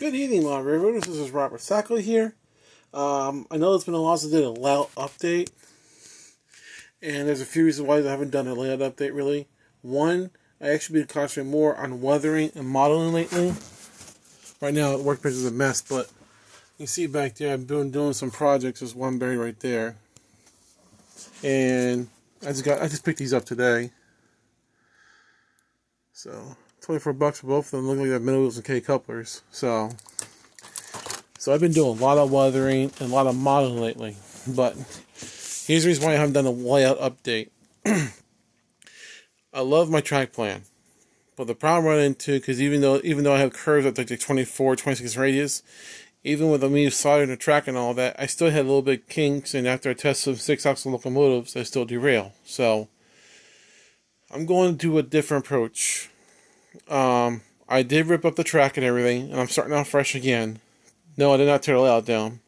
Good evening, my river. This is Robert Sacco here. I know it's been a while since I did a layout update, and there's a few reasons why I haven't done a layout update really. One, I actually been concentrating more on weathering and modeling lately. Right now, the workbench is a mess, but you see back there, I've been doing some projects. There's one buried right there, and I just picked these up today. So $24 for both of them. Look like they have middle wheels and K couplers. So I've been doing a lot of weathering and a lot of modeling lately. But here's the reason why I haven't done a layout update. I love my track plan, but the problem I run into, because even though I have curves at like 24, 26 radius, even with me soldering the track and all that, I still had a little bit of kinks. And after I test some 6-axle locomotives, I still derail. So I'm going to do a different approach. I did rip up the track and everything, and I'm starting out fresh again. No, I did not tear the layout down.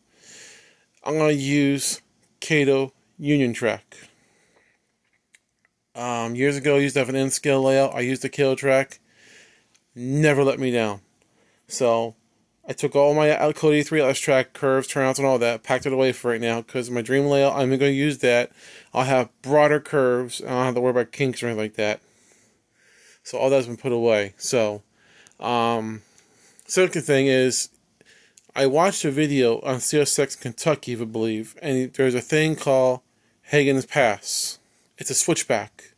I'm going to use Cato Union track. Years ago, I used to have an N-scale layout. I used the Cato track. Never let me down. So I took all my Code 83 LS track curves, turnouts, and all that, packed it away for right now, because my dream layout, I'm going to use that. I'll have broader curves, and I don't have to worry about kinks or anything like that. So all that's been put away. So, second thing is, I watched a video on CSX Kentucky, I believe, and there's a thing called Hagen's Pass. It's a switchback.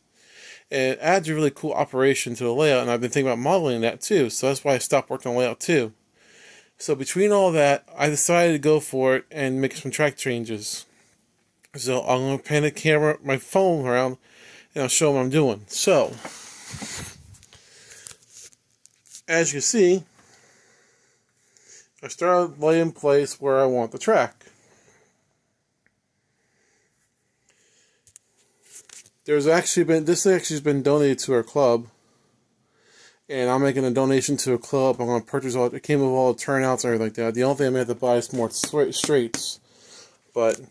And it adds a really cool operation to the layout, and I've been thinking about modeling that too, so that's why I stopped working on layout too. So between all that, I decided to go for it and make some track changes. So I'm going to pan the camera, my phone around, and I'll show them what I'm doing. So as you can see, I started laying in place where I want the track. This actually has been donated to our club, and I'm making a donation to a club. I'm going to purchase it came with all the turnouts and everything like that. The only thing I may have to buy is more straights, but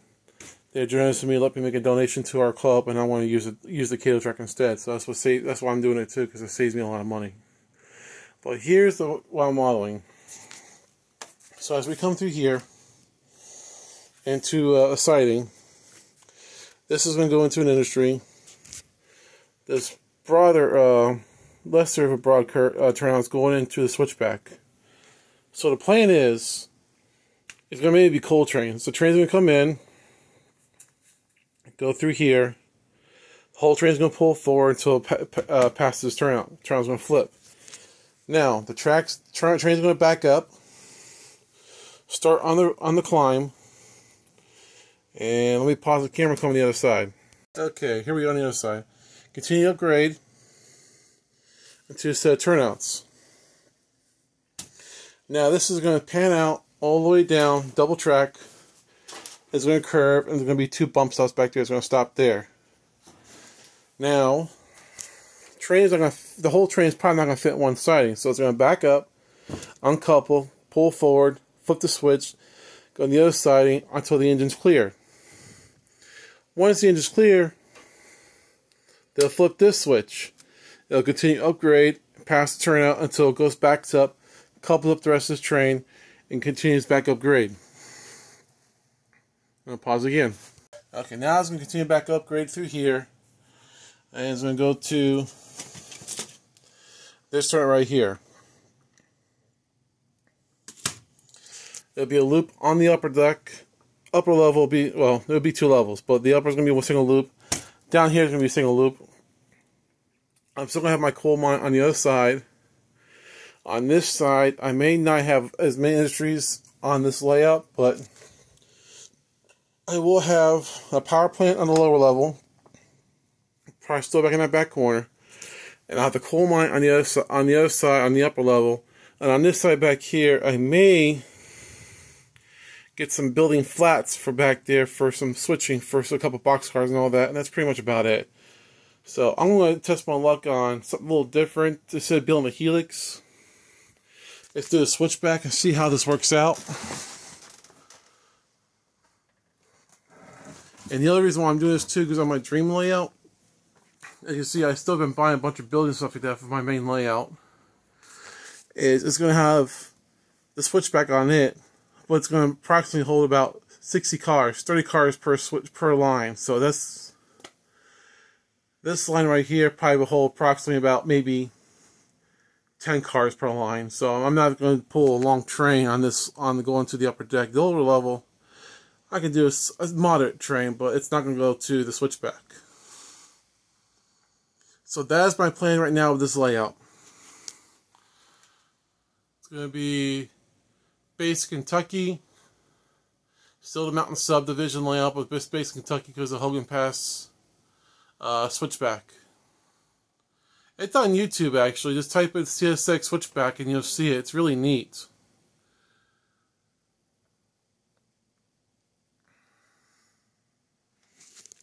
they're generous to me, let me make a donation to our club, and I want to use the Cato track instead. So that's why I'm doing it too, because it saves me a lot of money. But here's what I'm modeling. So as we come through here into a siding, this is going to go into an industry. This broader, lesser of a broad turnout is going into the switchback. So the plan is, it's going to maybe be coal trains. The train's going to come in, go through here. The whole train's going to pull forward until it passes this turnout. The turnout's going to flip. Now the train's going to back up, start on the climb, and let me pause the camera. Come on the other side. Okay, here we go on the other side. Continue to upgrade into a set of turnouts. Now this is going to pan out all the way down, double track. It's going to curve, and there's going to be 2 bump stops back there. It's going to stop there. Now, the whole train is probably not going to fit in one siding, so it's going to back up, uncouple, pull forward, flip the switch, go on the other siding until the engine's clear. Once the engine's clear, they'll flip this switch. It'll continue to upgrade, pass the turnout until it goes back up, couples up the rest of this train, and continues back upgrade. I'm going to pause again. Okay, now it's going to continue back upgrade through here, and it's going to go to this turn right here. There'll be a loop on the upper deck. Upper level will be, well, there'll be 2 levels, but the upper is going to be a single loop. Down here is going to be a single loop. I'm still going to have my coal mine on the other side. On this side, I may not have as many industries on this layout, but I will have a power plant on the lower level. Probably still back in that back corner. And I'll have the coal mine on the other side, on the upper level. And on this side back here, I may get some building flats for back there for some switching for a couple boxcars and all that. And that's pretty much about it. So I'm going to test my luck on something a little different. Instead of building a helix, let's do a switchback and see how this works out. And the other reason why I'm doing this too, because on my dream layout, as you see, I've still been buying a bunch of building stuff like that for my main layout. Is it's going to have the switchback on it, but it's going to approximately hold about 60 cars, 30 cars per line. So this line right here probably will hold approximately about maybe 10 cars per line. So I'm not going to pull a long train on this going to the upper deck. The lower level, I can do a moderate train, but it's not going to go to the switchback. So that's my plan right now with this layout. It's going to be base Kentucky. Still the Mountain Subdivision layout with base Kentucky because of Hogan Pass switchback. It's on YouTube actually. Just type in CSX switchback and you'll see it. It's really neat.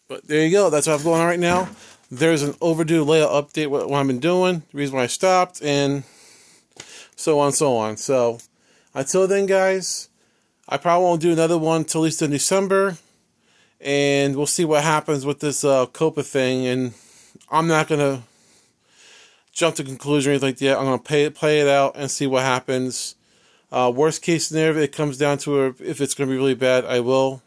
But there you go. That's what I'm going on right now. There's an overdue layout update what I've been doing, the reason why I stopped, and so on and so on. So until then, guys, I probably won't do another one until at least in December, and we'll see what happens with this COPA thing. And I'm not gonna jump to conclusion or anything like that. I'm gonna play it out and see what happens. Worst case scenario, if it comes down to if it's gonna be really bad, I will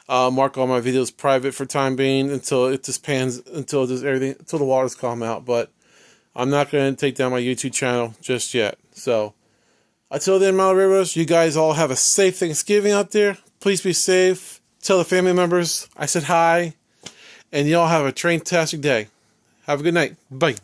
mark all my videos private for time being until it just pans, until the waters calm out. But I'm not going to take down my YouTube channel just yet. So until then, my rivers, you guys all have a safe Thanksgiving out there. Please be safe. Tell the family members I said hi, and y'all have a train-tastic day. Have a good night. Bye.